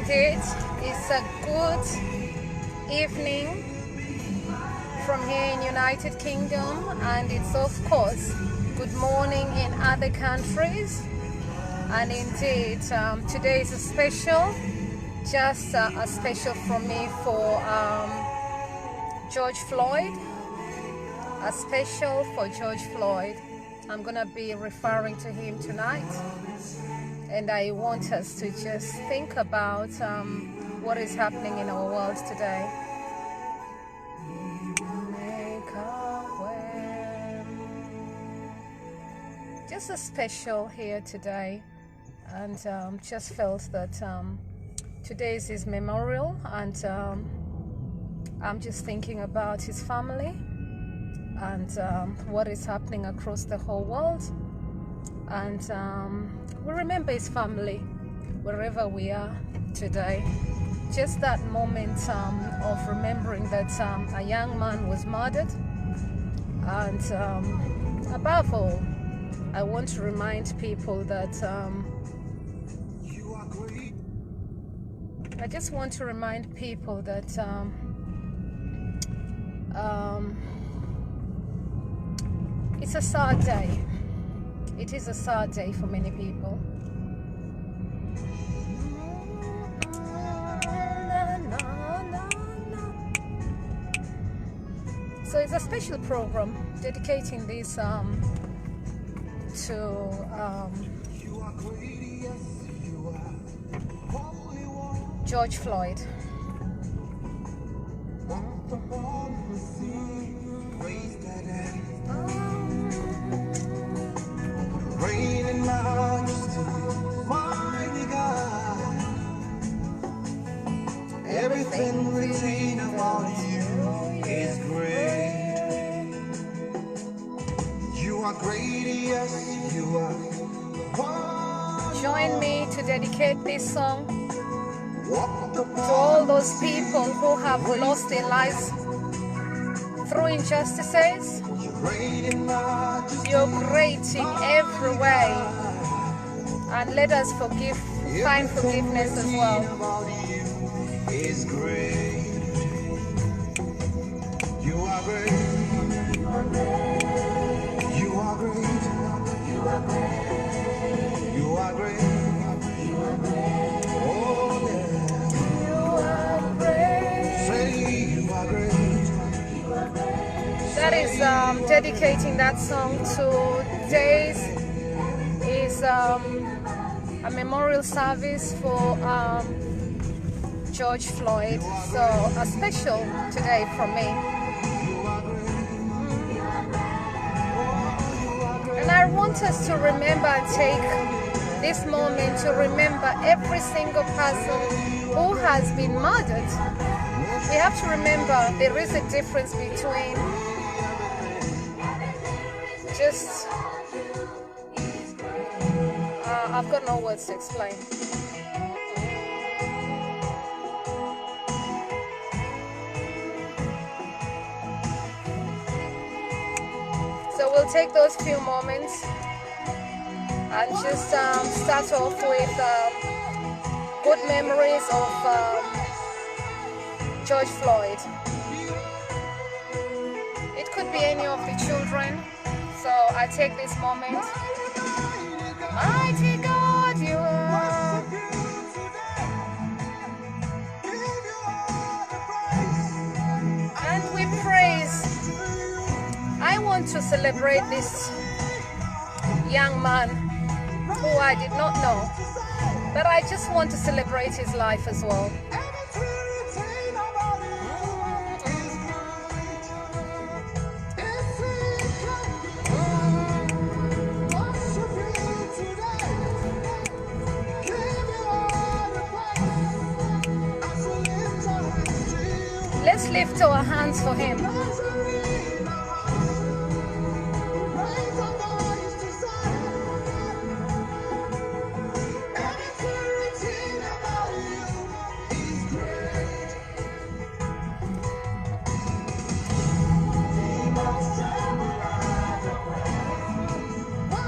indeed. It's a good evening from here in United Kingdom, and it's of course good morning in other countries. And indeed, today is a special, just a special from me for George Floyd, a special for George Floyd. I'm gonna be referring to him tonight, and I want us to just think about what is happening in our world today. Make a way. Just a special here today, and just felt that today is his memorial, and I'm just thinking about his family and what is happening across the whole world. And we remember his family wherever we are today. Just that moment of remembering that a young man was murdered. And above all, I want to remind people that I just want to remind people that it's a sad day. It is a sad day for many people. So it's a special program dedicating this to George Floyd. Everything written about you is great. You are great, yes, you are. Join me to dedicate this song to all those people who have lost their lives through injustices. You're great in every way, and let us find forgiveness as well. Is great. You are great. You are great. You are great. You are great. You are great. You are great. Oh yeah. You are great. Say you are great. You are great. That is dedicating that song to today's is a memorial service for George Floyd, so a special today from me. And I want us to remember and take this moment to remember every single person who has been murdered. We have to remember there is a difference between just I've got no words to explain. So we'll take those few moments and just start off with good memories of George Floyd. It could be any of the children, so I take this moment. Mighty God, you are. And we praise. I want to celebrate this young man who I did not know, but I just want to celebrate his life as well. Let's lift our hands for him.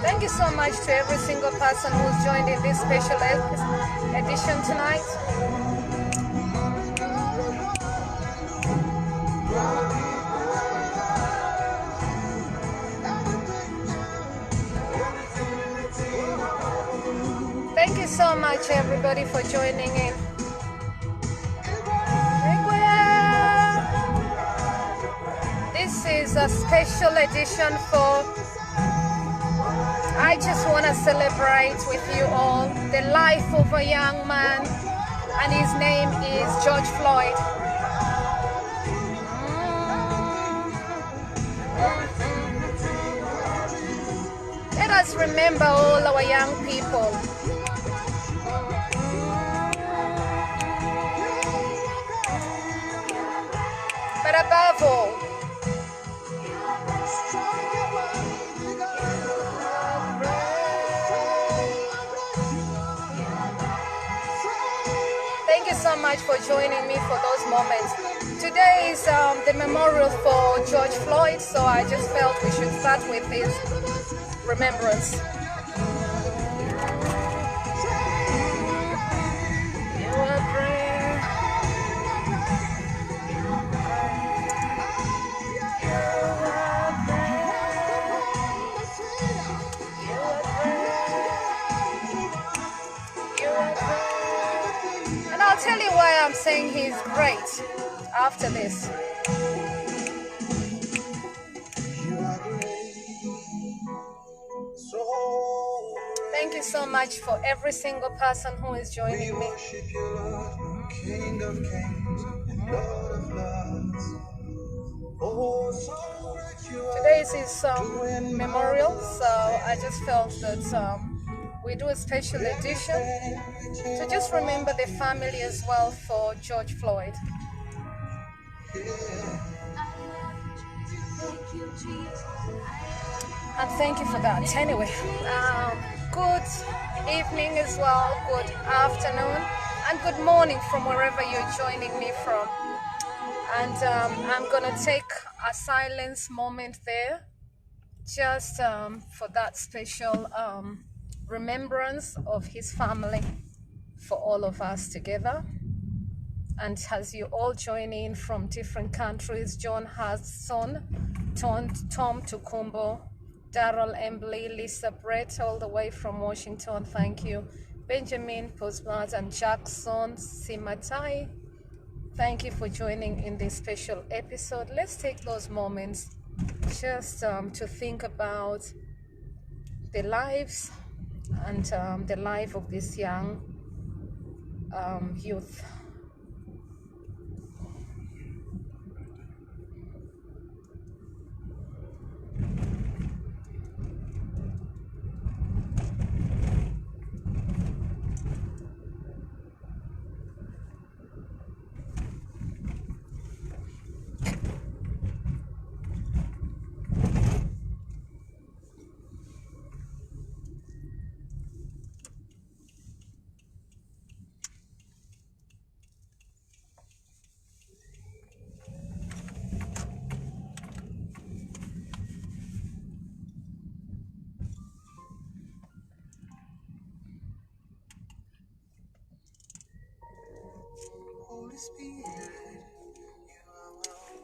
Thank you so much to every single person who's joined in this special edition tonight. so much, everybody, for joining in. This is a special edition for, I just want to celebrate with you all the life of a young man, and his name is George Floyd. Let us remember all our young people. But above all, thank you so much for joining me for those moments. Today is the memorial for George Floyd, so I just felt we should start with his remembrance. And I'll tell you why I'm saying he's great after this. Thank you so much for every single person who is joining me. King of kings and Lord of lords. Oh, so Today is his memorial, so I just felt that we do a special edition to just remember the family as well for George Floyd. And thank you for that. Anyway, good evening as well, good afternoon, and good morning from wherever you're joining me from. And I'm gonna take a silence moment there, just for that special remembrance of his family for all of us together. And as you all join in from different countries, John Hudson, Tom Tukumbo, Daryl Embley, Lisa Brett, all the way from Washington, thank you. Benjamin Postmart and Jackson Simatai, thank you for joining in this special episode. Let's take those moments just to think about the lives and the life of this young youth.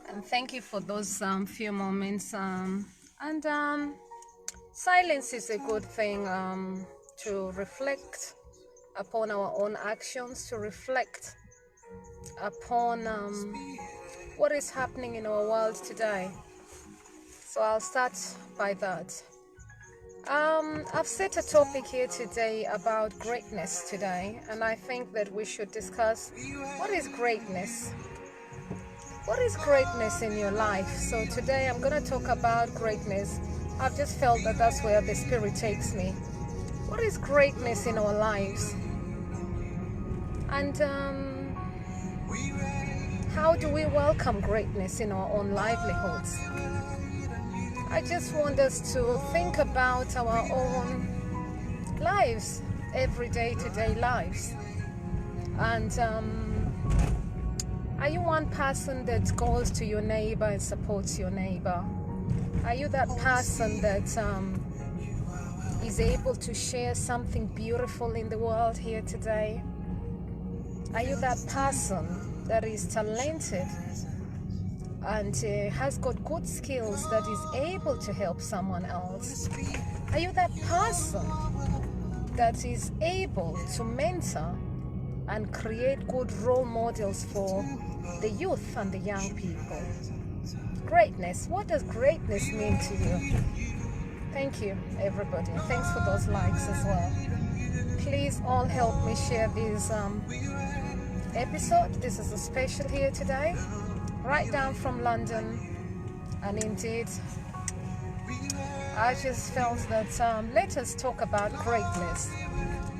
And thank you for those few moments. Silence is a good thing to reflect upon our own actions, to reflect upon what is happening in our world today. So I'll start by that. I've set a topic here today about greatness today, and I think that we should discuss what is greatness. What is greatness in your life? So today I'm going to talk about greatness. I've just felt that that's where the Spirit takes me. What is greatness in our lives? And how do we welcome greatness in our own livelihoods? I just want us to think about our own lives, everyday to-day lives. And are you one person that goes to your neighbor and supports your neighbor? Are you that person that is able to share something beautiful in the world here today? Are you that person that is talented and has got good skills that is able to help someone else? Are you that person that is able to mentor and create good role models for the youth and the young people. Greatness. What does greatness mean to you? Thank you, everybody. Thanks for those likes as well. Please all help me share this episode. This is a special here today, right down from London. And indeed, I just felt that let us talk about greatness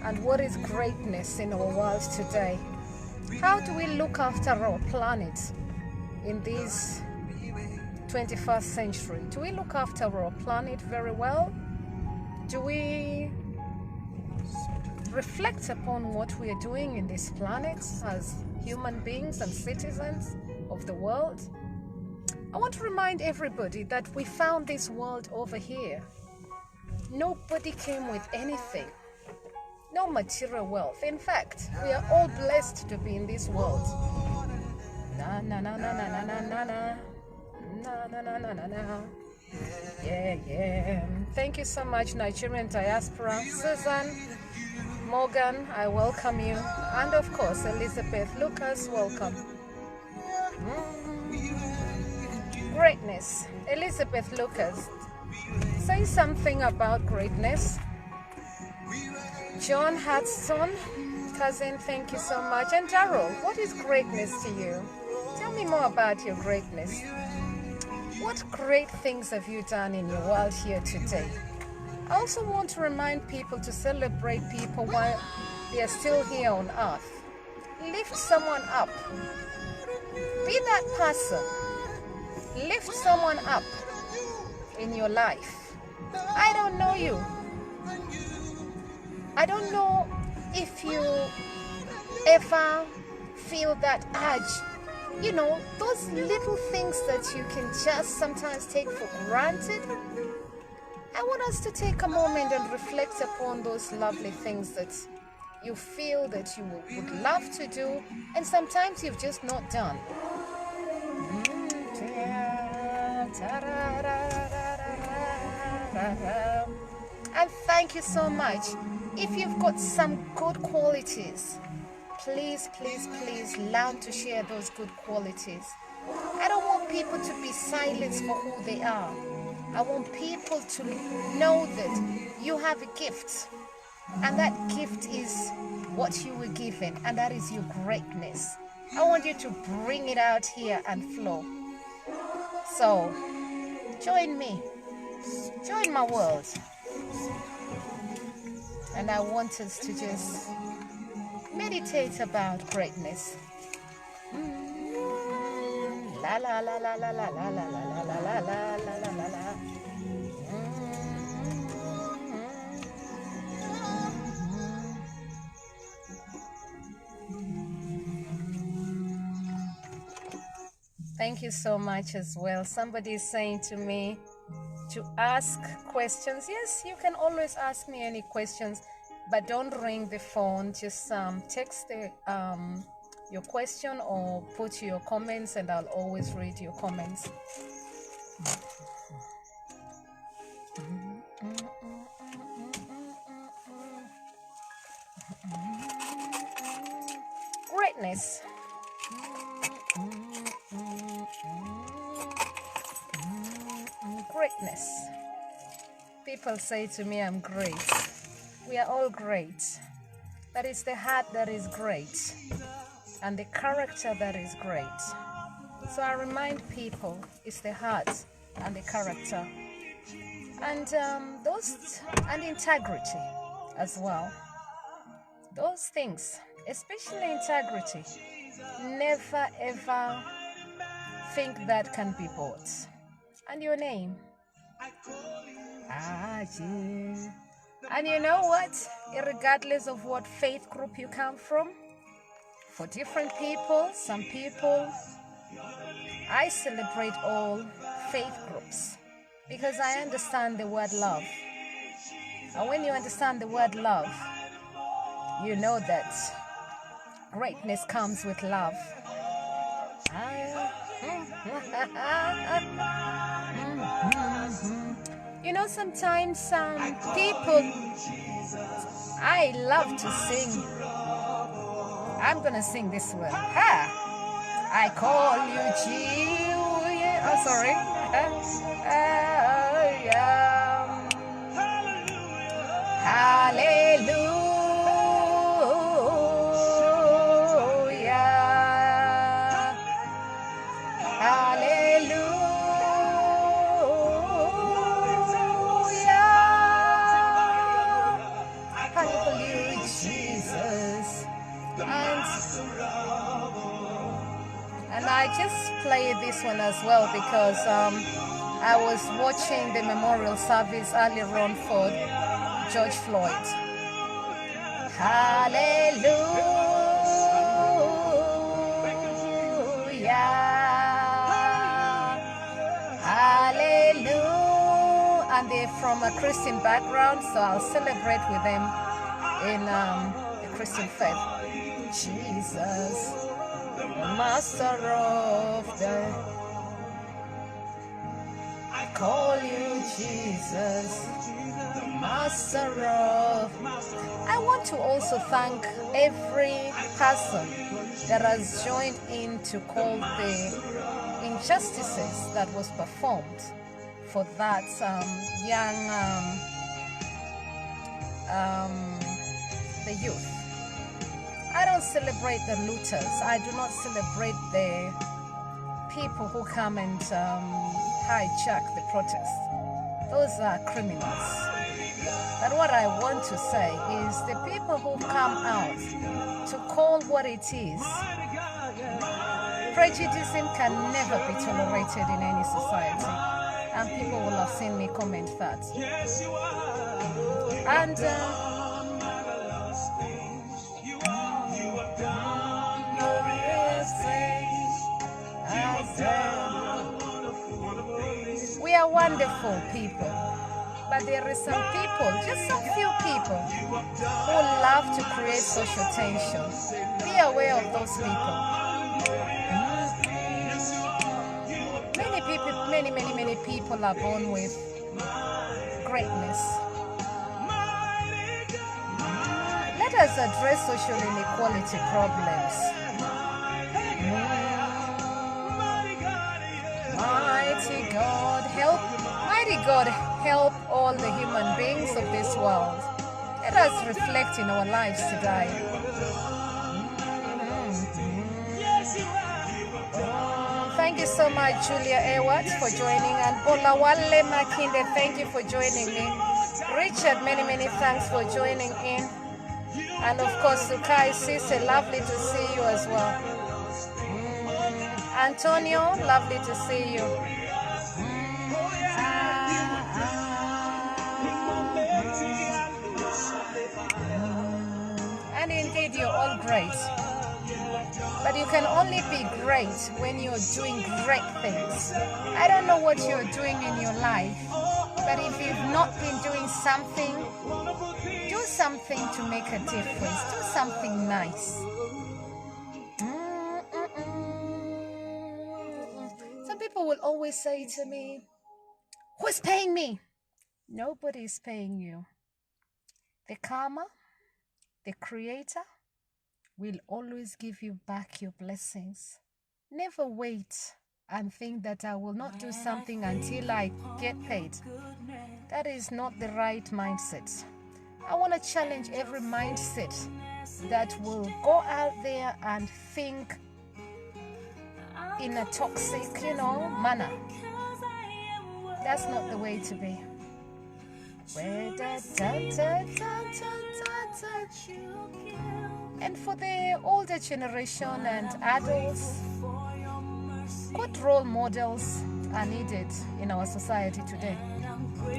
and what is greatness in our world today. How do we look after our planet in this 21st century? Do we look after our planet very well? Do we reflect upon what we are doing in this planet as human beings and citizens of the world? I want to remind everybody that we found this world over here. Nobody came with anything. No material wealth. In fact, we are all blessed to be in this world. Na na na na na na na na na na na na na na. Yeah. Thank you so much, Nigerian diaspora. Susan, Morgan, I welcome you. And of course, Elizabeth Lucas, welcome. Greatness. Elizabeth Lucas, say something about greatness. John Hudson, cousin, thank you so much. And Darrell, what is greatness to you? Tell me more about your greatness. What great things have you done in your world here today? I also want to remind people to celebrate people while they are still here on earth. Lift someone up. Be that person. Lift someone up in your life. I don't know you. I don't know if you ever feel that urge. You know, those little things that you can just sometimes take for granted. I want us to take a moment and reflect upon those lovely things that you feel that you would love to do and sometimes you've just not done. And thank you so much. If you've got some good qualities, please learn to share those good qualities. I don't want people to be silenced for who they are. I want people to know that you have a gift, and that gift is what you were given, and that is your greatness. I want you to bring it out here and flow. So, join me. Join my world. And I want us to just meditate about greatness. La la la la la la la la la la la la la la la. Thank you so much as well. Somebody is saying to me to ask questions. Yes, you can always ask me any questions, but don't ring the phone. Just text your question or put your comments, and I'll always read your comments. Greatness. Greatness. People say to me, I'm great. We are all great. But it's the heart that is great and the character that is great. So I remind people it's the heart and the character and and integrity as well. Those things, especially integrity, never ever think that can be bought. And your name? Aji. And you know what? Regardless of what faith group you come from, for different people, some people, I celebrate all faith groups because I understand the word love. And when you understand the word love, you know that greatness comes with love. You know, sometimes some people, I love to sing. I'm gonna sing this one. Ha! I call you Jesus. Oh, sorry. Hallelujah. Hallelujah. Hallelujah, Jesus. And I just play this one as well because I was watching the memorial service earlier on for George Floyd. Hallelujah. Hallelujah. And they're from a Christian background, so I'll celebrate with them in the Christian faith. Jesus, the master of the... I call you Jesus, the master of... I want to also thank every person that has joined in to call the injustices that was performed for that young the youth. I don't celebrate the looters. I do not celebrate the people who come and hijack the protest. Those are criminals. But what I want to say is the people who come out to call what it is. Prejudice can never be tolerated in any society. And people will have seen me comment that. And we are wonderful people, but there is some people, just some few people, who love to create social tension. Be aware of those people. Many people are born with greatness. Let us address social inequality problems. Mighty God, help all the human beings of this world. Let us reflect in our lives today. Thank you so much, Julia Ewart, for joining, and Bolawale Makinde, thank you for joining me. Richard, many thanks for joining in. And of course, Sukai Sise, lovely to see you as well. Antonio, lovely to see you. And indeed, you're all great. But you can only be great when you're doing great things. I don't know what you're doing in your life, but if you've not been doing something, do something to make a difference. Do something nice. Some people will always say to me, who's paying me? Nobody is paying you. The karma, the creator, will always give you back your blessings. Never wait and think that I will not do something until I get paid. That is not the right mindset. I want to challenge every mindset that will go out there and think in a toxic, manner. That's not the way to be. And for the older generation and adults, good role models are needed in our society today.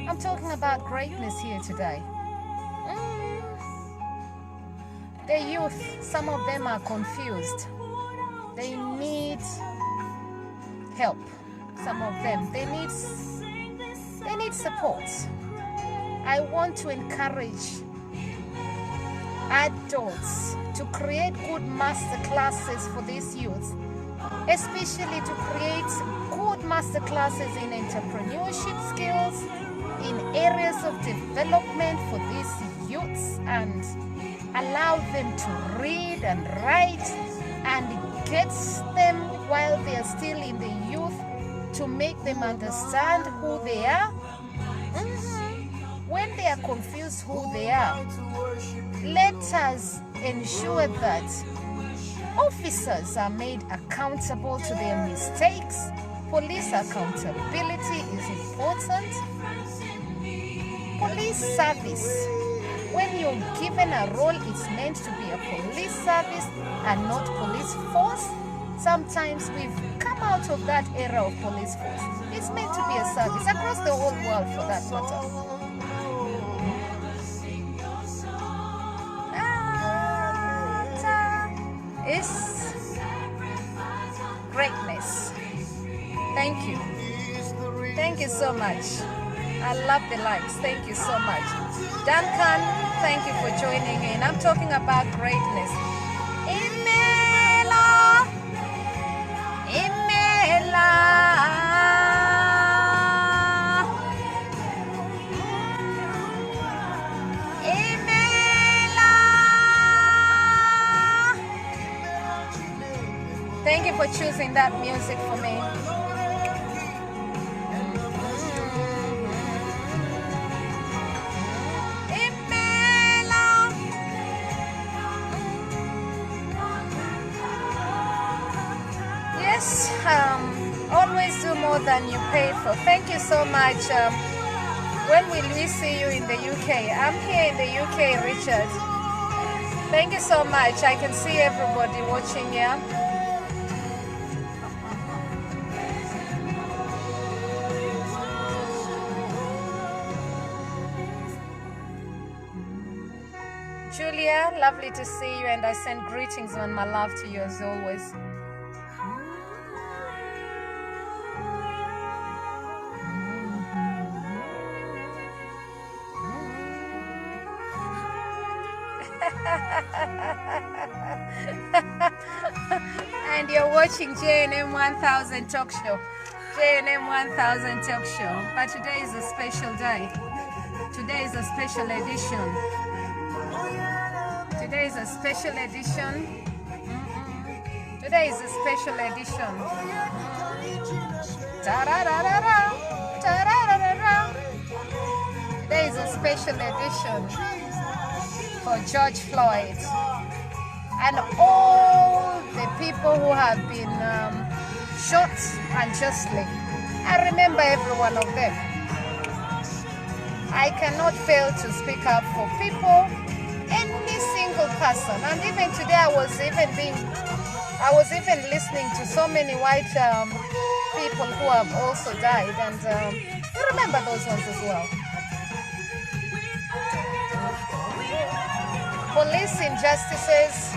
I'm talking about greatness here today. The youth, some of them are confused. They need help. Some of them, they need support. I want to encourage adults to create good master classes for these youth, especially to create good master classes in entrepreneurship skills, in areas of development for these youths and allow them to read and write and get them while they are still in the youth to make them understand who they are. When they are confused who they are, let us ensure that officers are made accountable to their mistakes. Police accountability is important. Police service, when you're given a role, it's meant to be a police service and not police force. Sometimes we've come out of that era of police force. It's meant to be a service across the whole world for that matter. Is greatness. Thank you. Thank you so much. I love the likes. Thank you so much. Duncan, thank you for joining in. I'm talking about greatness. Imela. Imela. Thank you for choosing that music for me. Yes, always do more than you paid for. Thank you so much. When will we see you in the UK? I'm here in the UK, Richard. Thank you so much. I can see everybody watching here. Julia, lovely to see you, and I send greetings and my love to you as always. And you're watching JNM 1000 Talk Show. JNM 1000 Talk Show. But today is a special day. Today is a special edition. Today is a special edition. Today is a special edition. Ta-ra-ra-ra-ra. Ta-ra-ra-ra-ra. Today is a special edition for George Floyd and all the people who have been shot unjustly. I remember every one of them. I cannot fail to speak up for people, any single person. And even today I was even listening to so many white people who have also died, and you remember those ones as well. Police injustices,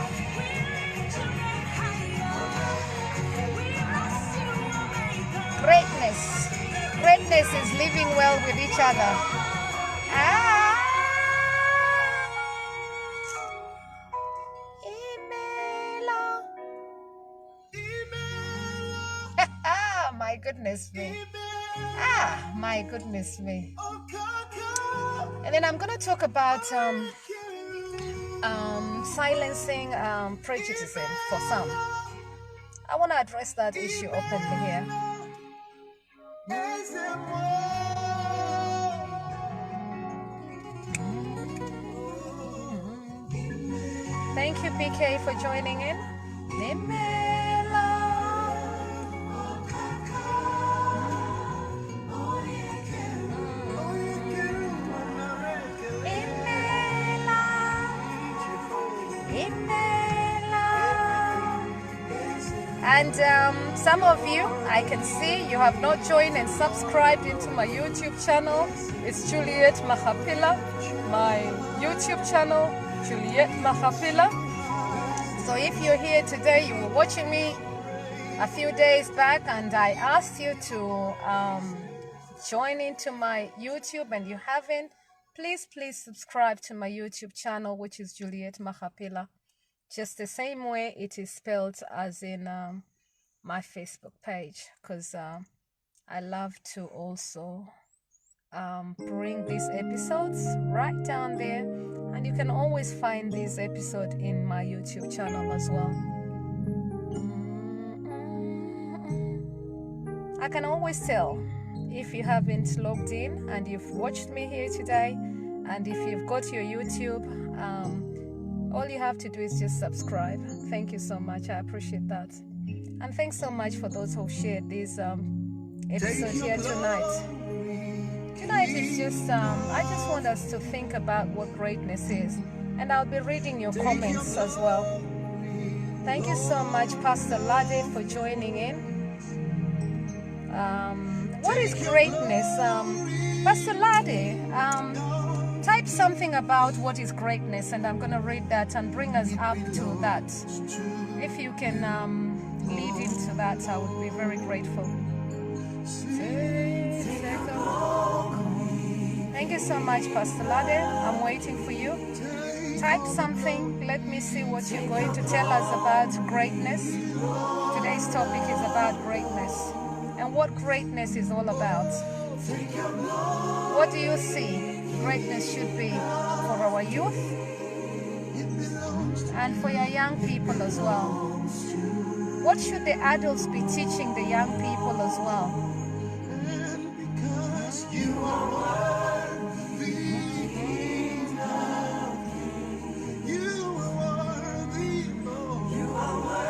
greatness is living well with each other. My goodness me. My goodness me. And then I'm going to talk about silencing prejudice for some. I want to address that issue openly here. Thank you, PK, for joining in. And some of you, I can see you have not joined and subscribed into my YouTube channel. It's Juliet Mahapila, my YouTube channel, Juliet Mahapila. So if you're here today, you were watching me a few days back and I asked you to join into my YouTube and you haven't, please subscribe to my YouTube channel, which is Juliet Mahapila. Just the same way it is spelled as in my Facebook page, because I love to also bring these episodes right down there, and you can always find this episode in my YouTube channel as well. I can always tell if you haven't logged in and you've watched me here today, and if you've got your YouTube, all you have to do is just subscribe. Thank you so much. I appreciate that. And thanks so much for those who shared this episode here tonight. Tonight is just, I just want us to think about what greatness is. And I'll be reading your comments as well. Thank you so much, Pastor Lade, for joining in. What is greatness? Pastor Lade, type something about what is greatness, and I'm going to read that and bring us up to that. If you can lead into that, I would be very grateful. Thank you so much, Pastor Lade. I'm waiting for you. Type something. Let me see what you're going to tell us about greatness. Today's topic is about greatness and what greatness is all about. What do you see greatness should be for our youth and for your young people as well? What should the adults be teaching the young people as well?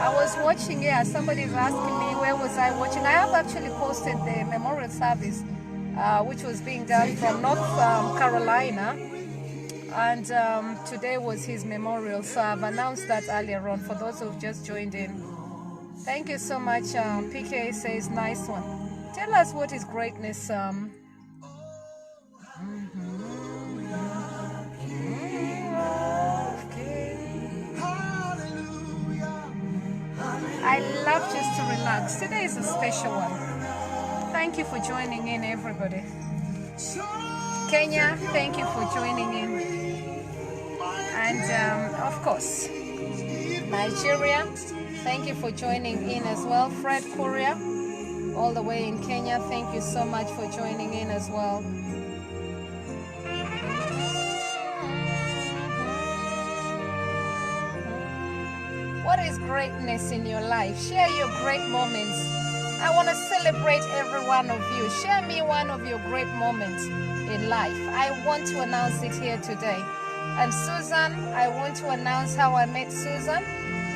I was watching, somebody's asking me where was I watching. I have actually posted the memorial service which was being done from North Carolina, and today was his memorial, so I've announced that earlier on for those who've just joined in. Thank you so much. PK says nice one. Tell us what is greatness. I love just to relax. Today is a special one. Thank you for joining in, everybody. Kenya, thank you for joining in. And of course, Nigeria, thank you for joining in as well. Fred Korea, all the way in Kenya, thank you so much for joining in as well. What is greatness in your life? Share your great moments. I want to celebrate every one of you. Share me one of your great moments in life. I want to announce it here today. And Susan, I want to announce how I met Susan.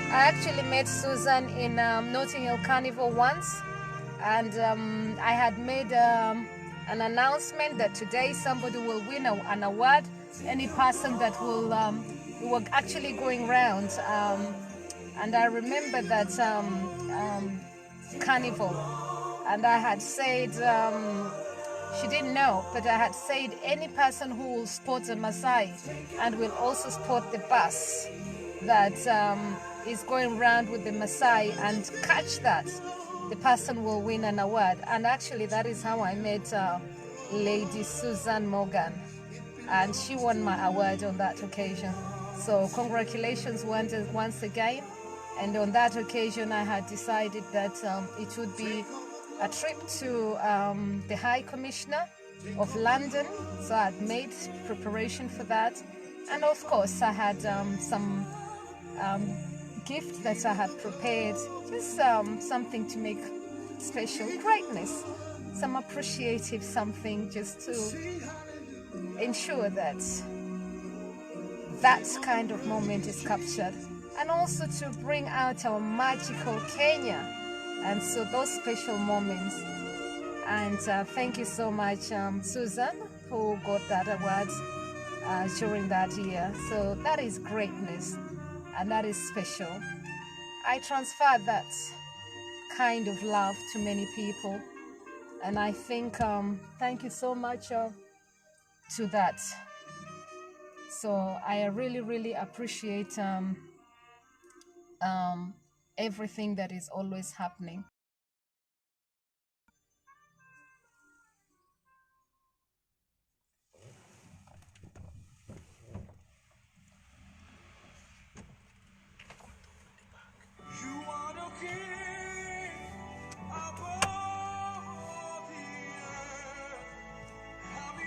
I actually met Susan in Notting Hill Carnival once. And I had made an announcement that today somebody will win an award. Any person that will, we were actually going around. And I remember that carnival, and I had said, she didn't know, but I had said any person who will sport a Maasai and will also sport the bus that is going around with the Maasai and catch that, the person will win an award. And actually that is how I met Lady Susan Morgan, and she won my award on that occasion. So congratulations once again. And on that occasion, I had decided that it would be a trip to the High Commissioner of London. So I had made preparation for that. And of course, I had some gifts that I had prepared, just something to make special greatness, some appreciative something just to ensure that that kind of moment is captured. And also to bring out our magical Kenya, and so those special moments. And thank you so much, Susan, who got that award during that year. So that is greatness, and that is special. I transfer that kind of love to many people, and I think thank you so much to that. So I really appreciate everything that is always happening. You are the king above the earth. Have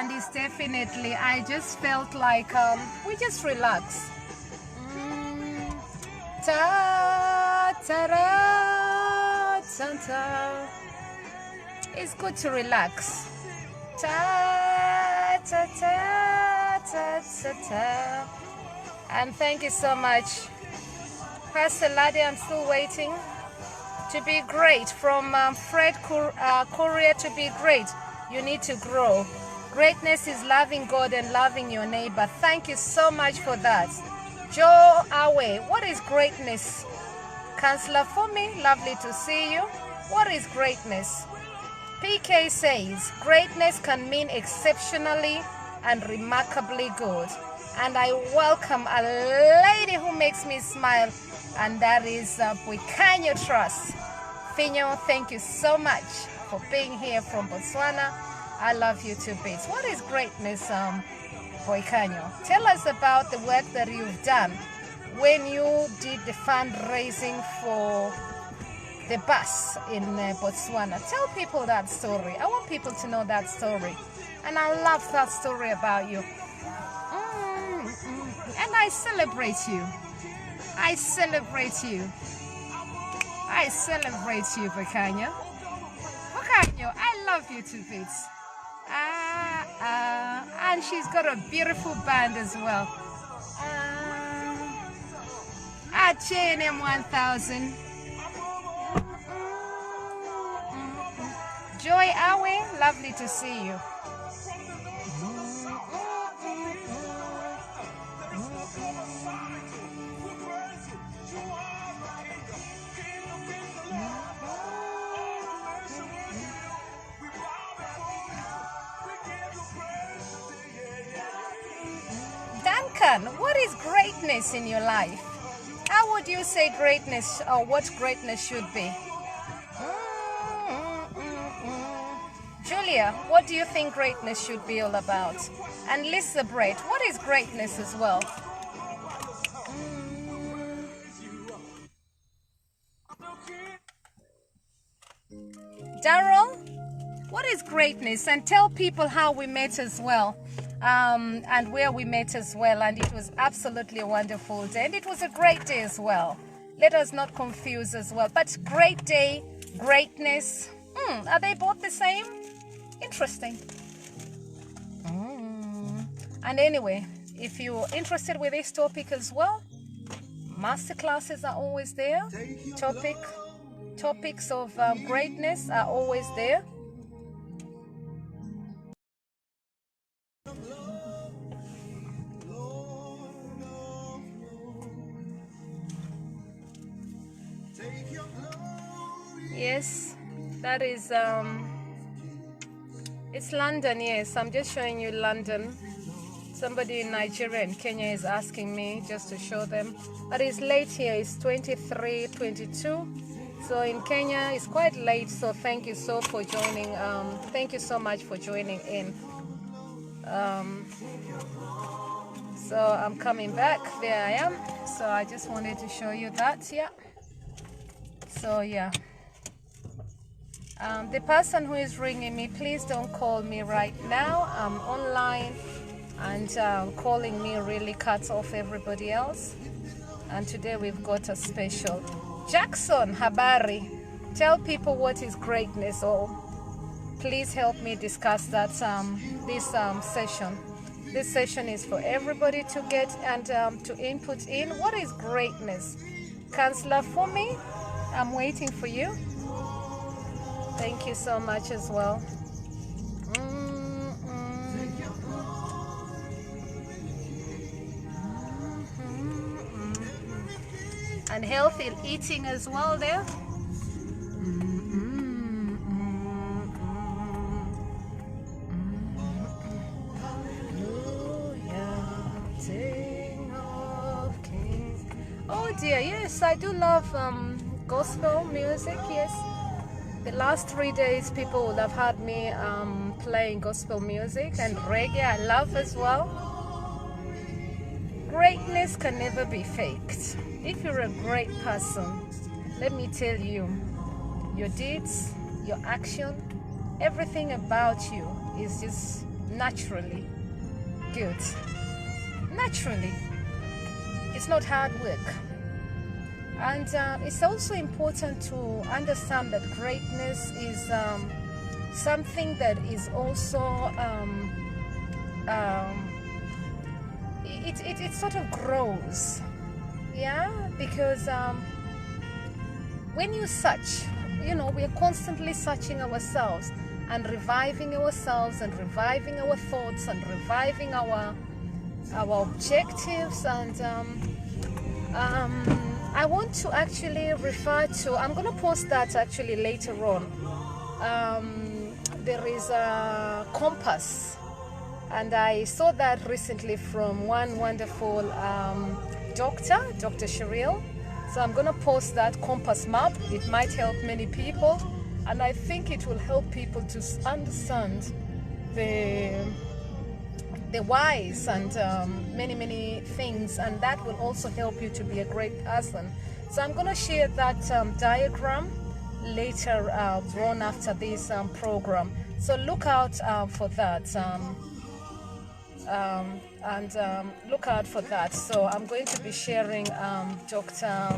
And it's definitely, I just felt like we just relax. Ta ta ra, ta ta. It's good to relax. Ta ta ta ta ta ta. And thank you so much, Pastor Ladi. I'm still waiting. To be great, from Fred Courier. To be great, you need to grow. Greatness is loving God and loving your neighbor. Thank you so much for that. Joe Awe, what is greatness? Counselor for me, lovely to see you. What is greatness? PK says, greatness can mean exceptionally and remarkably good. And I welcome a lady who makes me smile, and that is Boikanyo Trust. Finyo, thank you so much for being here from Botswana. I love you to bits. What is greatness, Boikanyo? Tell us about the work that you've done when you did the fundraising for the bus in Botswana. Tell people that story. I want people to know that story. And I love that story about you. And I celebrate you. I celebrate you. I celebrate you, Boikanyo. Boikanyo, I love you to bits. And she's got a beautiful band as well. JNM 1000. Joy Awe, lovely to see you. Duncan, what is greatness in your life? How would you say greatness, or what greatness should be? Julia, what do you think greatness should be all about? And Lisa Brett, what is greatness as well? Daryl, what is greatness? And tell people how we met as well. And where we met as well, and it was absolutely a wonderful day, and it was a great day as well. Let us not confuse as well, but great day, greatness, are they both the same? Interesting. And anyway, if you're interested with this topic as well, master classes are always there. Topics of greatness are always there. Yes, that is it's London. Yes, I'm just showing you London. Somebody in Nigeria and Kenya is asking me just to show them, but it's late here. It's 23:22, so in Kenya it's quite late. So thank you so for joining. Thank you so much for joining in. So I'm coming back. There I am. So I just wanted to show you that. Yeah. So yeah. The person who is ringing me, please don't call me right now. I'm online, and calling me really cuts off everybody else. And today we've got a special. Jackson Habari, tell people what is greatness, or please help me discuss that this session. This session is for everybody to get and to input in. What is greatness? Counselor for me, I'm waiting for you. Thank you so much as well. And healthy eating as well there. Oh dear, yes, I do love gospel music, yes. The last 3 days people would have had me playing gospel music, and reggae I love as well. Greatness can never be faked. If you're a great person, let me tell you, your deeds, your action, everything about you is just naturally good. Naturally. It's not hard work. And it's also important to understand that greatness is something that is also it sort of grows, yeah, because when you search, you know, we are constantly searching ourselves and reviving ourselves and reviving our thoughts and reviving our objectives. And I want to actually refer to, I'm going to post that actually later on. There is a compass, and I saw that recently from one wonderful Dr. Cheryl. So I'm going to post that compass map. It might help many people, and I think it will help people to understand the whys and many things, and that will also help you to be a great person. So I'm going to share that diagram later on after this program. So look out for that, look out for that. So I'm going to be sharing Dr.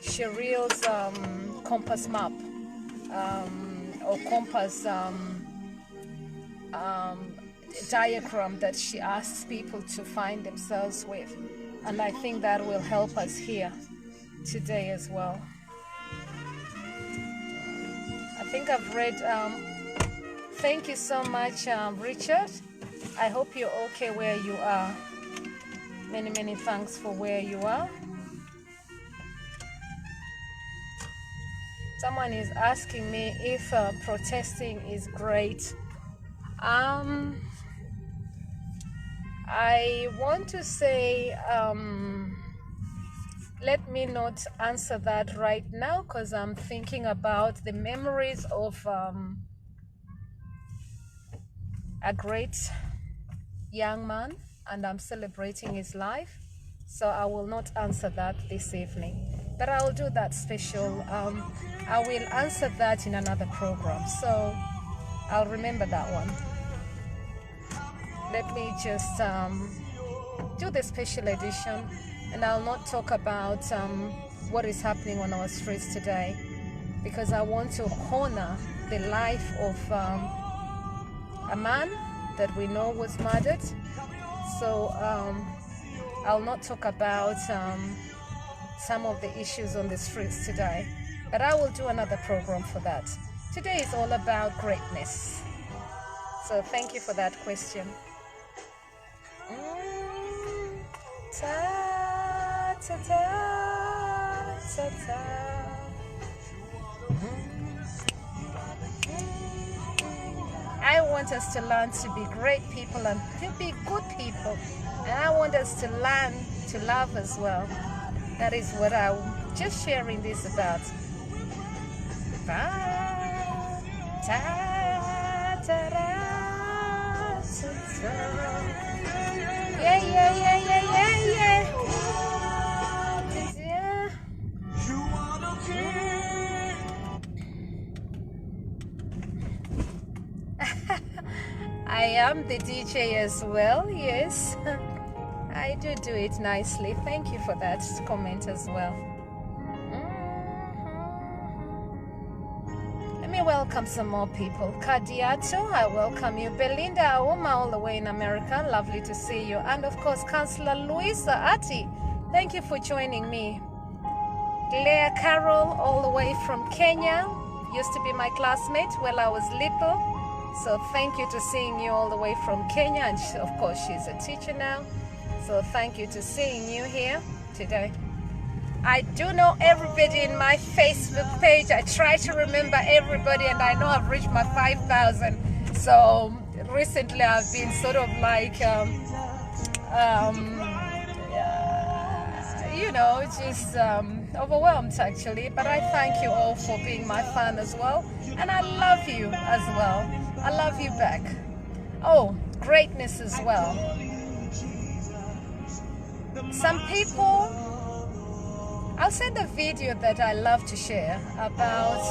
Cheryl's compass map or compass diagram that she asks people to find themselves with, and I think that will help us here today as well. I think I've read. Thank you so much, Richard. I hope you're okay where you are. Many thanks for where you are. Someone is asking me if protesting is great. I want to say, let me not answer that right now, because I'm thinking about the memories of a great young man, and I'm celebrating his life. So I will not answer that this evening, but I will do that special. I will answer that in another program, so I'll remember that one. Let me just do the special edition, and I'll not talk about what is happening on our streets today, because I want to honor the life of a man that we know was murdered. So I'll not talk about some of the issues on the streets today, but I will do another program for that. Today is all about greatness. So thank you for that question. Ta, ta, ta, ta, ta. I want us to learn to be great people and to be good people, and I want us to learn to love as well. That is what I'm just sharing this about. Ta, ta, ta, ta, ta, ta. Yeah. I am the DJ as well, yes. I do it nicely. Thank you for that comment as well. Let me welcome some more people. Kadiato, I welcome you. Belinda Auma, all the way in America, lovely to see you. And of course, Councillor Luisa Ati, thank you for joining me. Claire Carroll, all the way from Kenya, used to be my classmate while I was little. So thank you to seeing you all the way from Kenya, and of course she's a teacher now. So thank you to seeing you here today. I do know everybody in my Facebook page. I try to remember everybody, and I know I've reached my 5,000. So recently I've been sort of like, you know, just overwhelmed actually. But I thank you all for being my fan as well, and I love you as well. I love you back. Oh, greatness as well. Some people, I'll send a video that I love to share about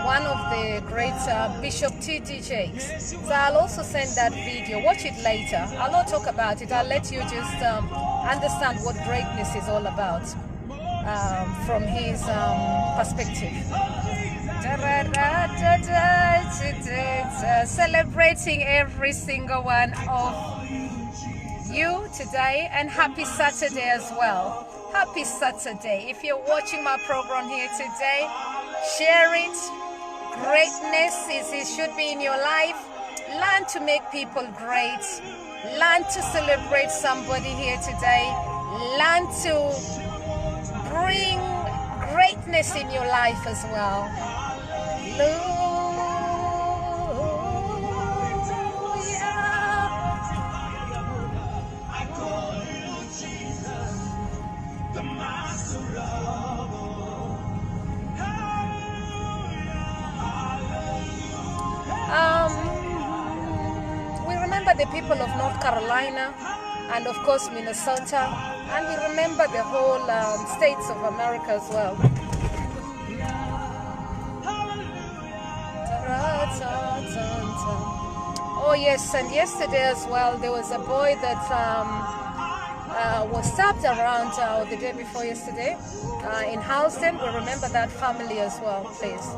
one of the great Bishop T.D. Jakes. So I'll also send that video. Watch it later. I'll not talk about it. I'll let you just understand what greatness is all about from his perspective. Celebrating every single one of you today, and happy Saturday as well. Happy Saturday. If you're watching my program here today, share it. Greatness it should be in your life. Learn to make people great. Learn to celebrate somebody here today. Learn to bring greatness in your life as well. We remember the people of North Carolina and of course Minnesota, and we remember the whole states of America as well. Oh yes, and yesterday as well there was a boy that was stabbed around the day before yesterday in Houston. We remember that family as well, please.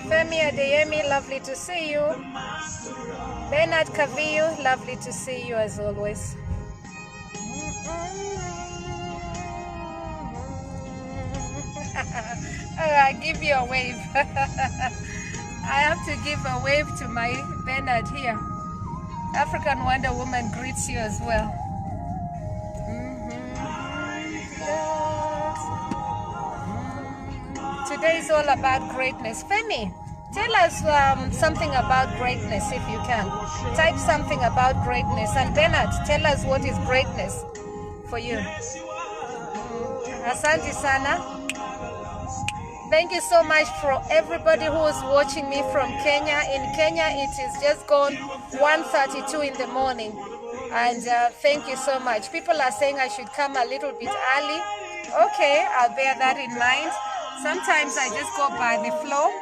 Femi Adeyemi, lovely to see you. Bernard Cavillo, lovely to see you as always. I give you a wave. I have to give a wave to my Bernard here. African Wonder Woman greets you as well. Today is all about greatness. Femi, tell us something about greatness if you can. Type something about greatness. And Bernard, tell us what is greatness for you. Asante sana. Thank you so much for everybody who is watching me from Kenya. In Kenya, it is just gone 1:32 in the morning. And thank you so much. People are saying I should come a little bit early. Okay, I'll bear that in mind. Sometimes I just go by the flow.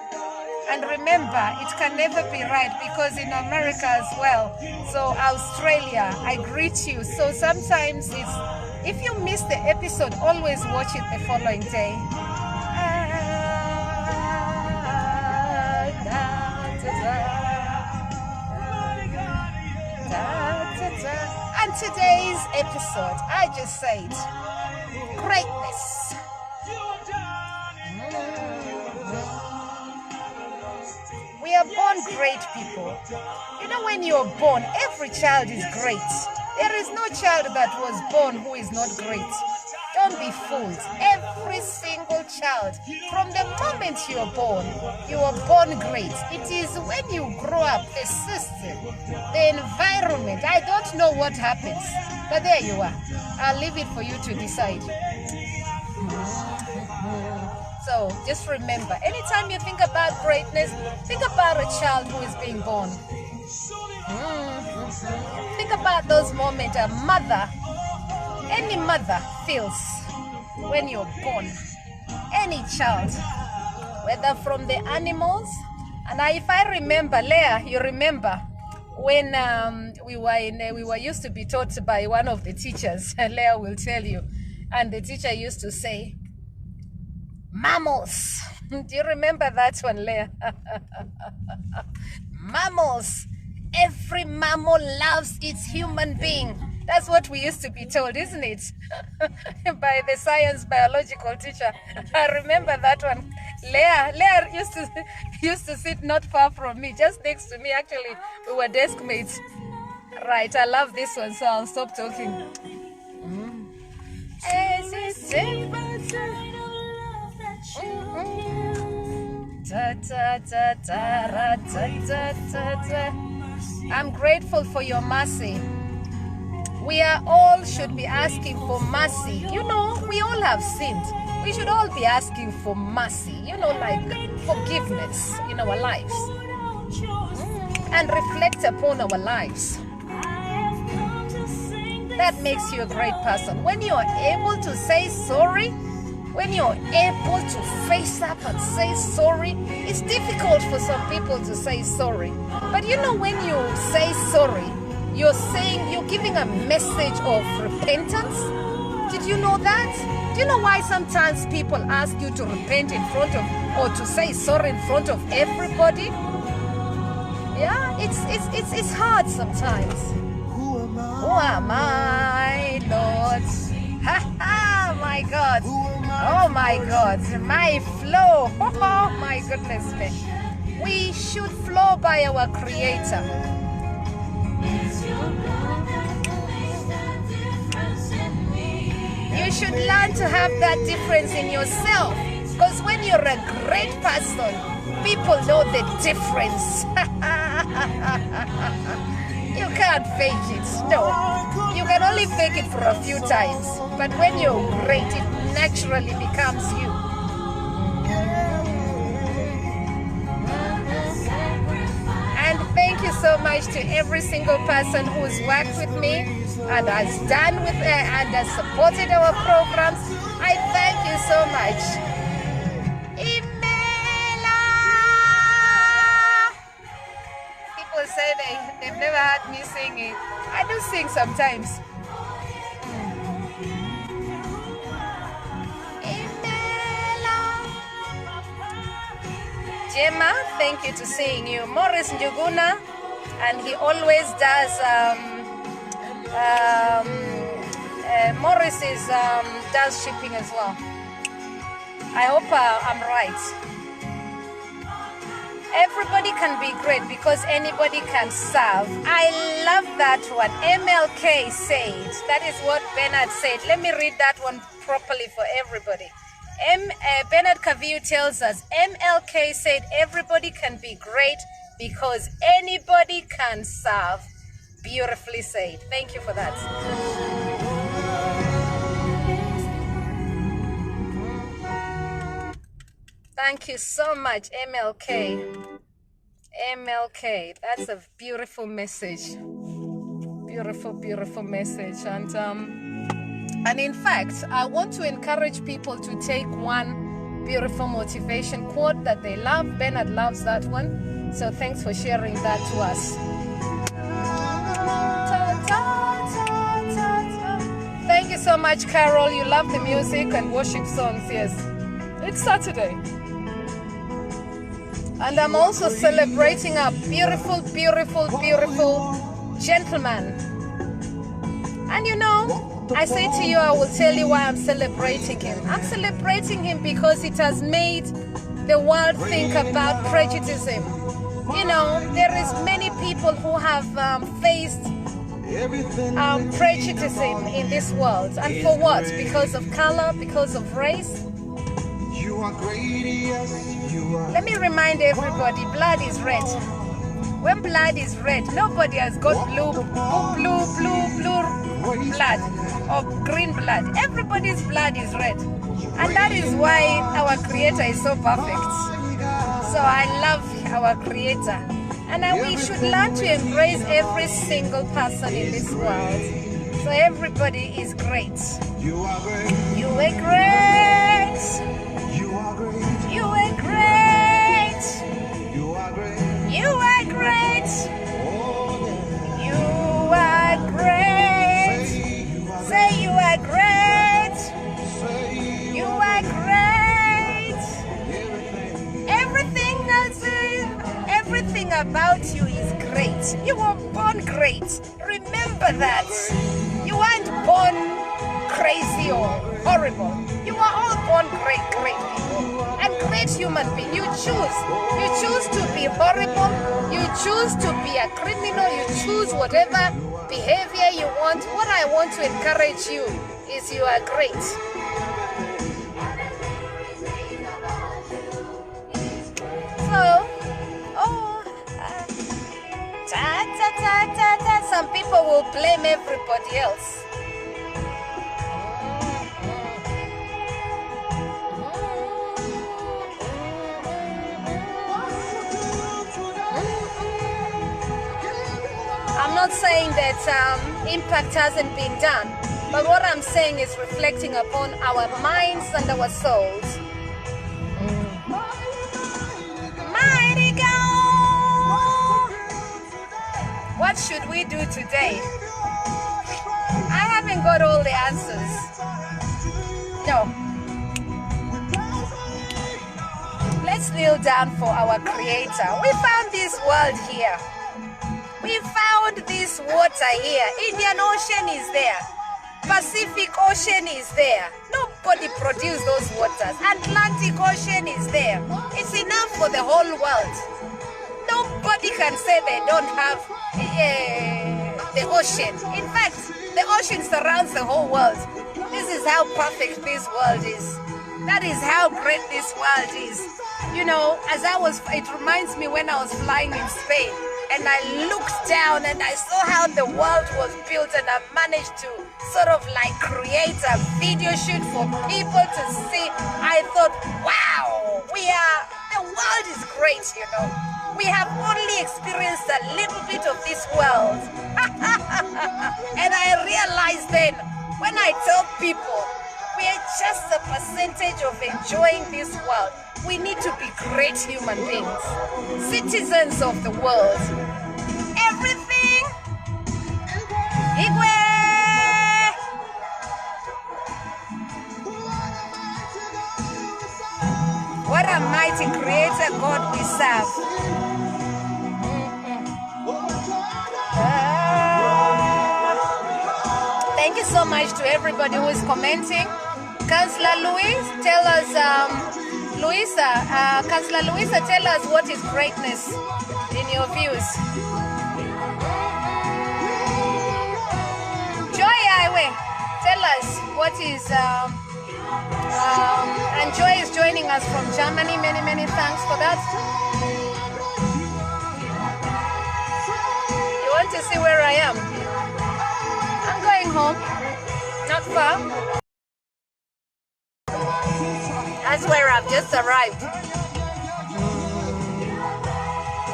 And remember, it can never be right because in America as well. So Australia, I greet you. So sometimes it's, if you miss the episode, always watch it the following day. And today's episode, I just said, greatness. We are born great people. You know, when you're born, every child is great. There is no child that was born who is not great. Don't be fooled. Every single child, from the moment you are born great. It is when you grow up, the system, the environment, I don't know what happens. But there you are. I'll leave it for you to decide. So just remember, anytime you think about greatness, think about a child who is being born. Think about those moments a mother, any mother feels when you're born. Any child, whether from the animals. And if I remember, Leah, you remember when we were used to be taught by one of the teachers, and Leah will tell you, and the teacher used to say, mammals. Do you remember that one, Leah? Mammals. Every mammal loves its human being. That's what we used to be told, isn't it? By the science biological teacher. I remember that one. Leah used to sit not far from me, just next to me. Actually, we were desk mates. Right, I love this one, so I'll stop talking. I'm grateful for your mercy. We are all should be asking for mercy. You know, we all have sinned. We should all be asking for mercy. You know, like forgiveness in our lives. and reflect upon our lives. That makes you a great person. When you are able to say sorry, when you're able to face up and say sorry, it's difficult for some people to say sorry. But you know, when you say sorry, you're giving a message of repentance. Did you know that? Do you know why sometimes people ask you to repent in front of, or to say sorry in front of everybody? Yeah, it's hard sometimes. Who am I, Lord? Ha ha, my God. Oh my God, my flow. Oh my goodness me. We should flow by our Creator. You should learn to have that difference in yourself. Because when you're a great person, people know the difference. You can't fake it. No. You can only fake it for a few times. But when you're great, it naturally becomes you. And thank you so much to every single person who's worked with me and has done with and has supported our programs. I thank you so much. People say they've never heard me sing it. I do sing sometimes. Gemma, thank you to seeing you. Morris Njuguna, and he always does. Morris does shipping as well. I hope I'm right. Everybody can be great because anybody can serve. I love that one. MLK said. That is what Bernard said. Let me read that one properly for everybody. Bernard Cavill tells us, MLK said everybody can be great because anybody can serve. Beautifully said. Thank you for that. Thank you so much, MLK. MLK, that's a beautiful message. Beautiful, beautiful message. And in fact, I want to encourage people to take one beautiful motivation quote that they love. Bernard loves that one. So thanks for sharing that to us. Thank you so much, Carol. You love the music and worship songs. Yes, it's Saturday. And I'm also celebrating a beautiful, beautiful, beautiful gentleman. And you know, I say to you, I will tell you why I'm celebrating him. I'm celebrating him because it has made the world think about prejudice. You know, there is many people who have faced prejudice in this world. And for what? Because of color, because of race. You are great, yes, you are. Let me remind everybody, blood is red. When blood is red, nobody has got blue blood or green blood. Everybody's blood is red. And that is why our Creator is so perfect. So I love our Creator. And we should learn to embrace every single person in this world. So everybody is great. You are great. You are great. You are great. You are great. You are great. You are great. Oh, yeah. You are great. Say you are great. Say You are great. everything. Everything about you is great. You were born great. Remember that. You weren't born crazy or horrible. You were all born great people. And great human being. You choose. You choose to be horrible. You choose to be a criminal. You choose whatever behavior you want. What I want to encourage you is you are great. So, some people will blame everybody else. not saying that impact hasn't been done, but what I'm saying is reflecting upon our minds and our souls. Mighty God, what should we do today? I haven't got all the answers. No. Let's kneel down for our Creator. We found this world here. We found this water here. Indian Ocean is there. Pacific Ocean is there. Nobody produced those waters. Atlantic Ocean is there. It's enough for the whole world. Nobody can say they don't have the ocean. In fact, the ocean surrounds the whole world. This is how perfect this world is. That is how great this world is. You know, it reminds me when I was flying in Spain and I looked down and I saw how the world was built, and I managed to sort of like create a video shoot for people to see. I thought, wow, the world is great, you know. We have only experienced a little bit of this world. And I realized then, when I tell people, we are just a percentage of enjoying this world. We need to be great human beings, citizens of the world. Everything. Igwe. What a mighty creator God we serve. Thank you so much to everybody who is commenting. Councillor Louise, tell us, Councillor Louisa, tell us what is greatness in your views. Joy Iwe, tell us what is, and Joy is joining us from Germany. Many, many thanks for that. You want to see where I am? I'm going home, not far. That's where I've just arrived.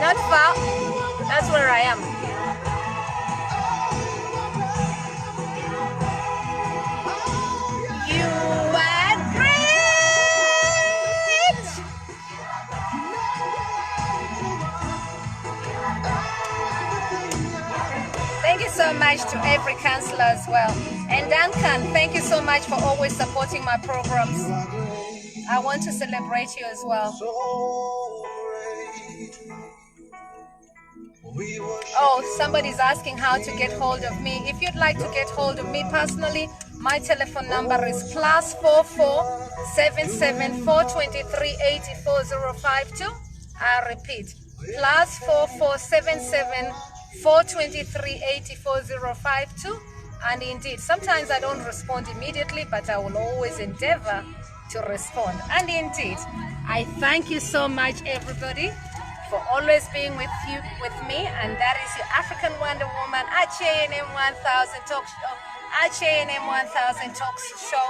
Not far. That's where I am. You are great. Thank you so much to every counselor as well. And Duncan, thank you so much for always supporting my programs. I want to celebrate you as well. Oh, somebody's asking how to get hold of me. If you'd like to get hold of me personally, my telephone number is +44 77 423 84052. I repeat, +44 77 423 84052. And indeed, sometimes I don't respond immediately, but I will always endeavor to respond. And indeed, I thank you so much, everybody, for always being with me, and that is your African Wonder Woman, HANM 1000 Talk Show, HANM 1000 Talk Show.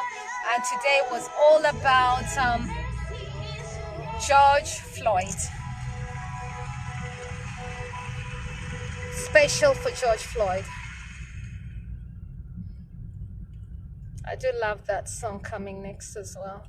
And today was all about George Floyd. Special for George Floyd. I do love that song coming next as well.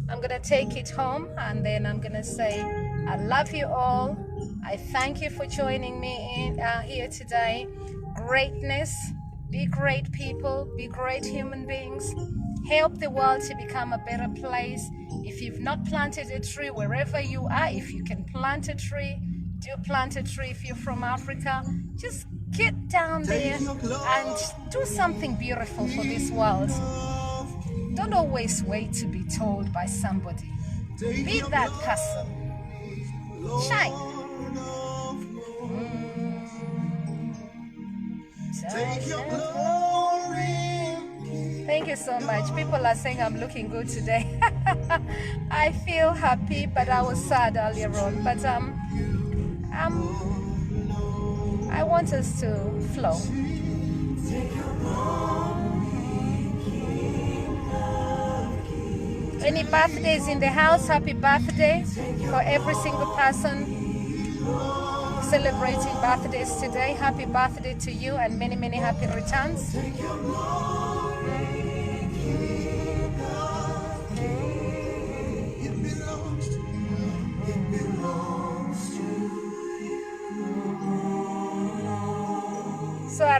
I'm gonna take it home and then I'm gonna say I love you all. I thank you for joining me in here today. Greatness, be great people, be great human beings. Help the world to become a better place. If you've not planted a tree wherever you are, if you can plant a tree, do plant a tree. If you're from Africa, just get down there and do something beautiful for this world. Don't always wait to be told by somebody. Be that person. Shine. Thank you so much. People are saying I'm looking good today. I feel happy, but I was sad earlier on. But I want us to flow. Any birthdays in the house? Happy birthday for every single person celebrating birthdays today. Happy birthday to you and many, many happy returns. So a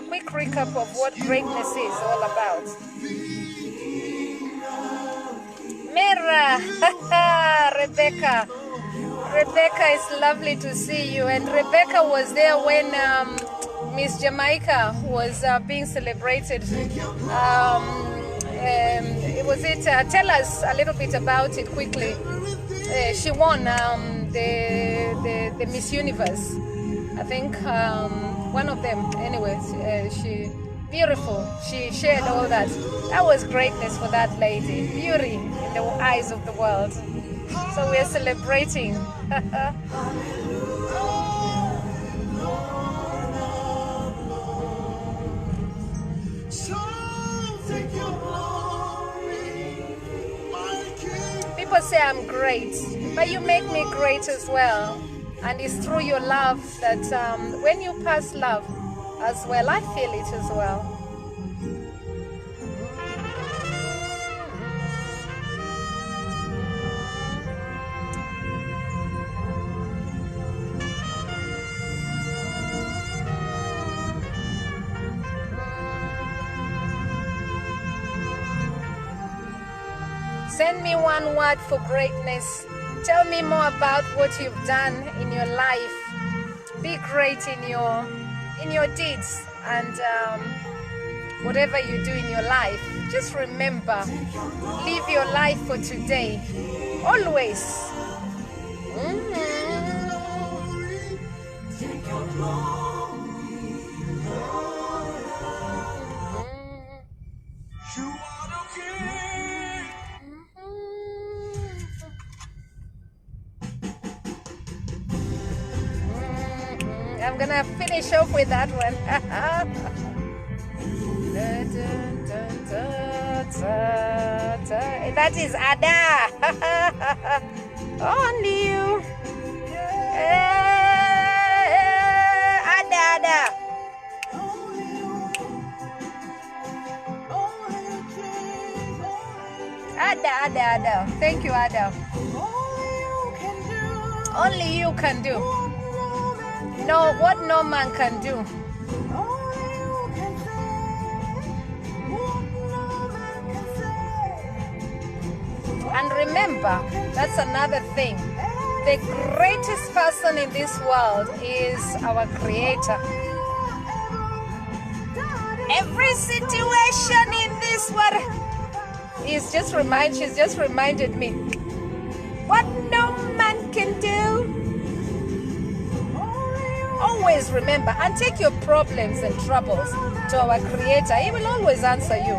quick recap of what greatness is all about. Mira, Rebecca, it's lovely to see you. And Rebecca was there when Miss Jamaica was being celebrated. Tell us a little bit about it quickly. She won the Miss Universe, I think. One of them, anyways. She beautiful. She shared all that. That was greatness for that lady. Beauty in the eyes of the world. So we are celebrating. People say I'm great, but you make me great as well. And it's through your love that when you pass love as well, I feel it as well. Send me one word for greatness. Tell me more about what you've done in your life. Be great in your deeds and whatever you do in your life. Just remember, live your life for today. Always. I'm gonna finish off with that one. That is Ada. Only you. Ada. Ada. Thank you, Ada. Only you can do. No, what no man can do. And remember, that's another thing. The greatest person in this world is our Creator. Every situation in this world she's just reminded me what no man can do. Always remember and take your problems and troubles to our Creator. He will always answer you.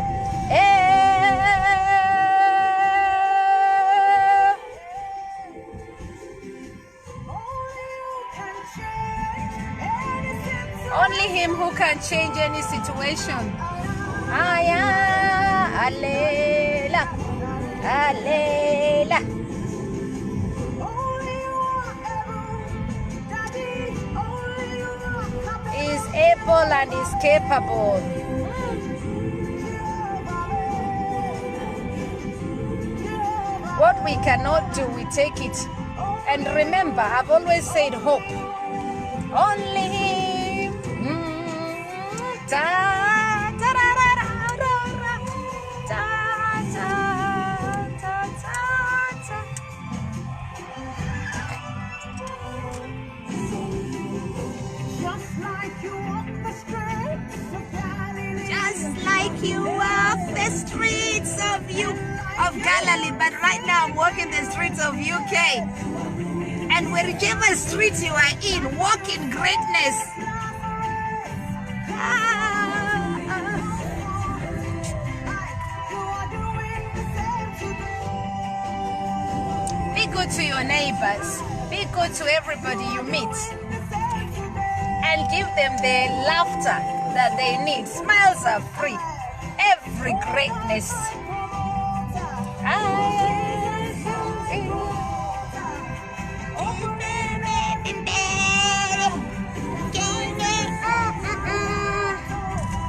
Only Him who can change any situation. Alela. Is able and is capable. What we cannot do, we take it. And remember, I've always said hope. Only Him. You walk the streets of Galilee, but right now I'm walking the streets of UK. And whichever street you are in, walk in greatness. Be good to your neighbors. Be good to everybody you meet. And give them the laughter that they need. Smiles are free. Every greatness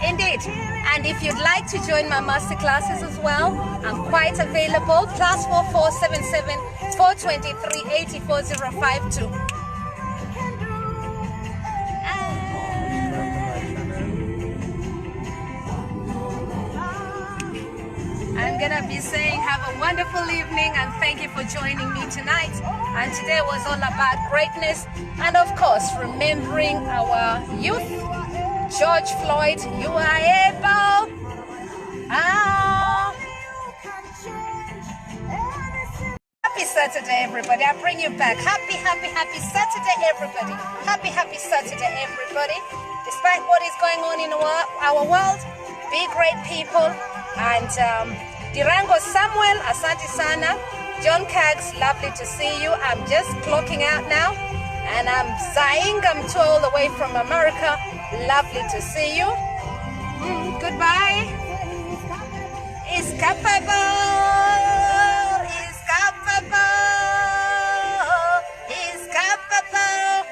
Indeed. And if you'd like to join my master classes as well, I'm quite available. +4477 423 84052. I'm gonna be saying have a wonderful evening and thank you for joining me tonight. And today was all about greatness and of course remembering our youth. George Floyd, you are able. Happy Saturday, everybody. I bring you back. Happy Saturday, everybody. Happy Saturday, everybody. Despite what is going on in our world, be great people. And Dirango Samuel, asante sana. John Kags, lovely to see you. I'm just clocking out now. And I'm Zaingam to all the way from America. Lovely to see you. Goodbye. It's capable. It's capable. It's capable.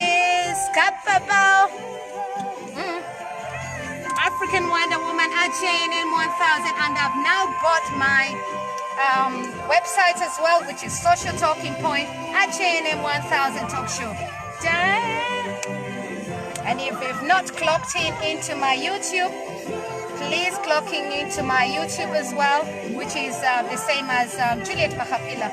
It's capable. African Wonder Woman at JNM 1000, and I've now got my website as well, which is Social Talking Point at JNM 1000 Talk Show. And if you've not clocked into my YouTube, please clocking into my YouTube as well, which is the same as Juliet Mahapila.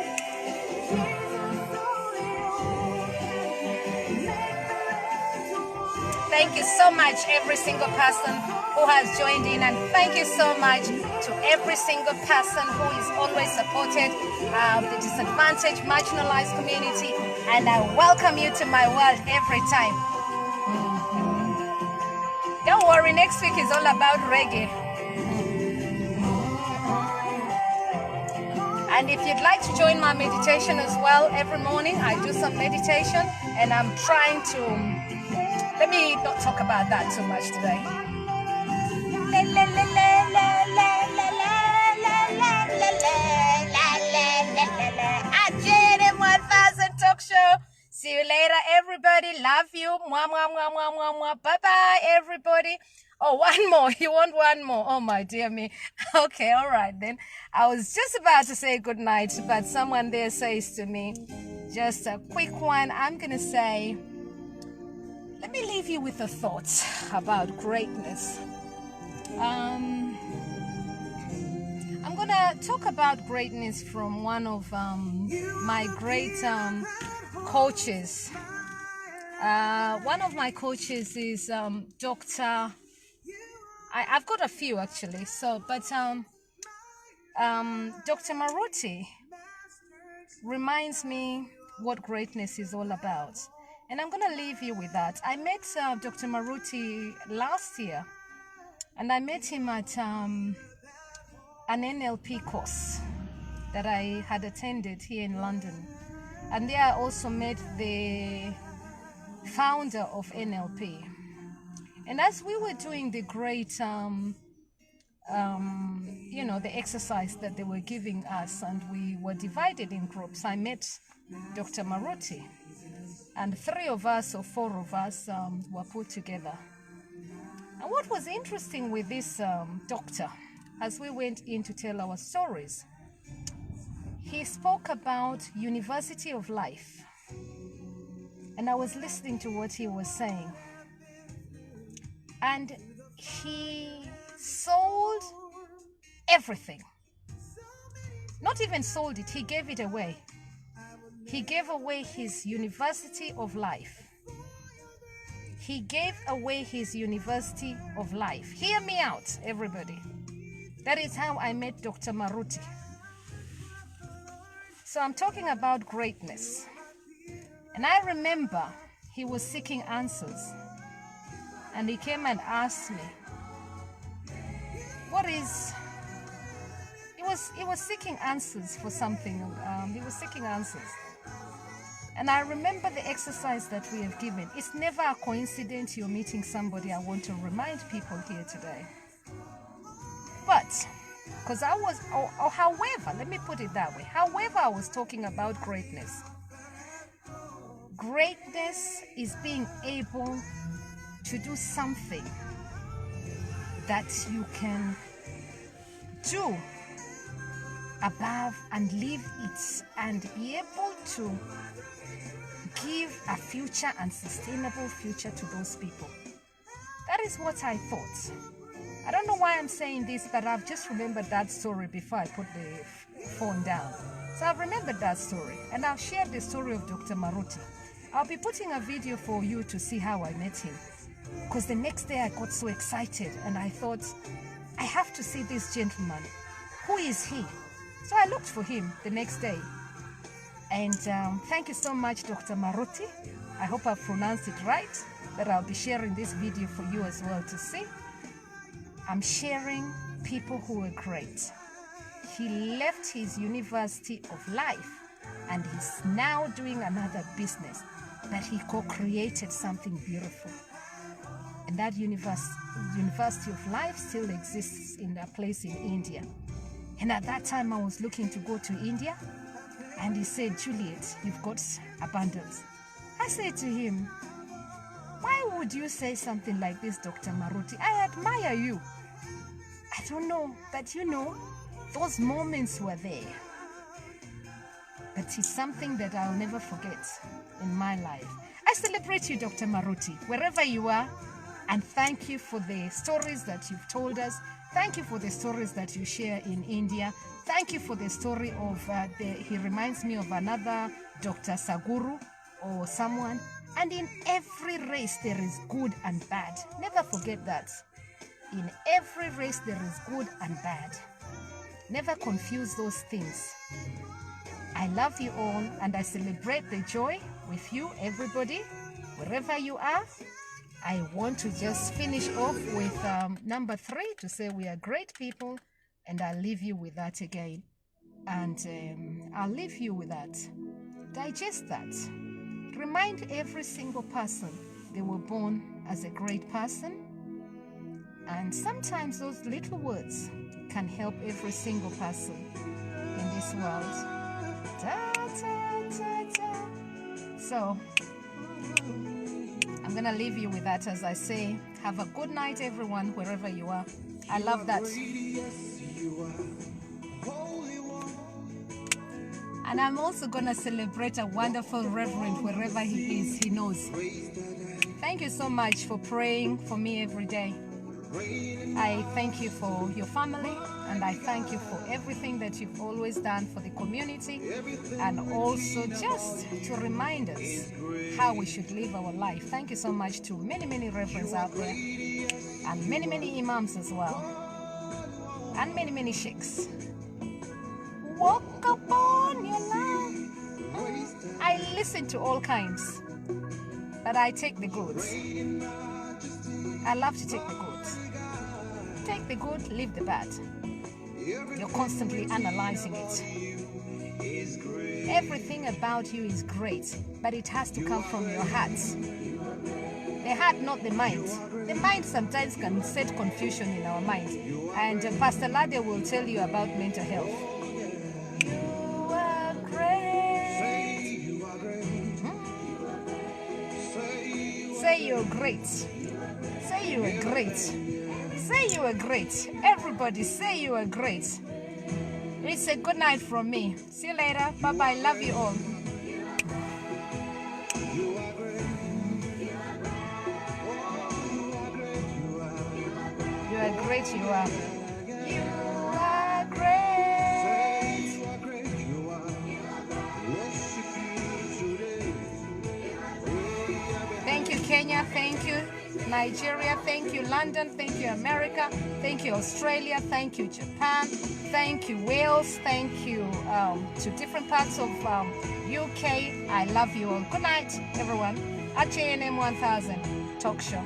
Thank you so much, every single person who has joined in, and thank you so much to every single person who is always supported the disadvantaged, marginalized community, and I welcome you to my world every time. Don't worry, next week is all about reggae. And if you'd like to join my meditation as well, every morning I do some meditation, and I'm trying to, let me not talk about that too much today. At JNM 1000 Talk Show. See you later, everybody. Love you. Mwah, mwah, mwah, mwah, mwah, mwah. Bye-bye, everybody. Oh, one more. You want one more? Oh, my dear me. Okay, all right, then. I was just about to say good night, but someone there says to me, just a quick one. I'm going to say, let me leave you with a thought about greatness. I'm going to talk about greatness from one of my great coaches. One of my coaches is Dr. I've got a few actually. But Dr. Maruti reminds me what greatness is all about. And I'm going to leave you with that. I met Dr. Maruti last year, and I met him at an NLP course that I had attended here in London. And there I also met the founder of NLP. And as we were doing the great, the exercise that they were giving us, and we were divided in groups, I met Dr. Maruti. And 3 of us or 4 of us were put together. And what was interesting with this doctor, as we went in to tell our stories, he spoke about University of Life. And I was listening to what he was saying. And he sold everything. Not even sold it, he gave it away. He gave away his University of Life. He gave away his University of Life. Hear me out, everybody. That is how I met Dr. Maruti. So I'm talking about greatness. And I remember he was seeking answers. And he came and asked me, he was seeking answers for something. He was seeking answers. And I remember the exercise that we have given. It's never a coincidence you're meeting somebody. I want to remind people here today. But Because I was, or however, let me put it that way. However, I was talking about greatness. Greatness is being able to do something that you can do above and leave it and be able to give a future and sustainable future to those people. That is what I thought. I don't know why I'm saying this, but I've just remembered that story before I put the phone down. So I've remembered that story, and I've shared the story of Dr. Maruti. I'll be putting a video for you to see how I met him, because the next day I got so excited and I thought, I have to see this gentleman. Who is he? So I looked for him the next day. And thank you so much, Dr. Maruti. I hope I've pronounced it right, but I'll be sharing this video for you as well to see. I'm sharing people who are great. He left his University of Life and he's now doing another business that he co-created something beautiful. And that University of Life still exists in a place in India. And at that time I was looking to go to India, and he said, Juliet, you've got abundance. I said to him, why would you say something like this, Dr. Maruti? I admire you. I don't know, but you know, those moments were there. But it's something that I'll never forget in my life. I celebrate you, Dr. Maruti, wherever you are, and thank you for the stories that you've told us. Thank you for the stories that you share in India. Thank you for the story of, he reminds me of another Dr. Saguru or someone. And in every race there is good and bad. Never forget that. In every race there is good and bad. Never confuse those things. I love you all, and I celebrate the joy with you, everybody, wherever you are. I want to just finish off with number 3 to say we are great people, and I'll leave you with that again. And I'll leave you with that. Digest that. Remind every single person they were born as a great person. And sometimes those little words can help every single person in this world. Da, da, da, da. So, I'm going to leave you with that as I say, have a good night, everyone, wherever you are. I love that. And I'm also going to celebrate a wonderful reverend wherever he is, he knows. Thank you so much for praying for me every day. I thank you for your family, and I thank you for everything that you've always done for the community, and also just to remind us how we should live our life. Thank you so much to many, many reverends out there, and many, many imams as well, and many, many sheikhs. Walk upon your life. I listen to all kinds, but I take the goods. I love to take the goods. Take the good, leave the bad. You're constantly analyzing it. Everything about you is great, but it has to come from your heart. The heart, not the mind. The mind sometimes can set confusion in our mind. And Pastor Lade will tell you about mental health. You are great. Say you're great. Say you are great. Say you are great. Everybody say you are great. It's a good night from me. See you later. Bye-bye. Love you all. You are great. You are. You are great. Thank you, Kenya. Thank you, Nigeria. Thank you, London. Thank you, America. Thank you, Australia. Thank you, Japan. Thank you, Wales. Thank you to different parts of UK. I love you all. Good night, everyone. At JNM 1000 Talk Show.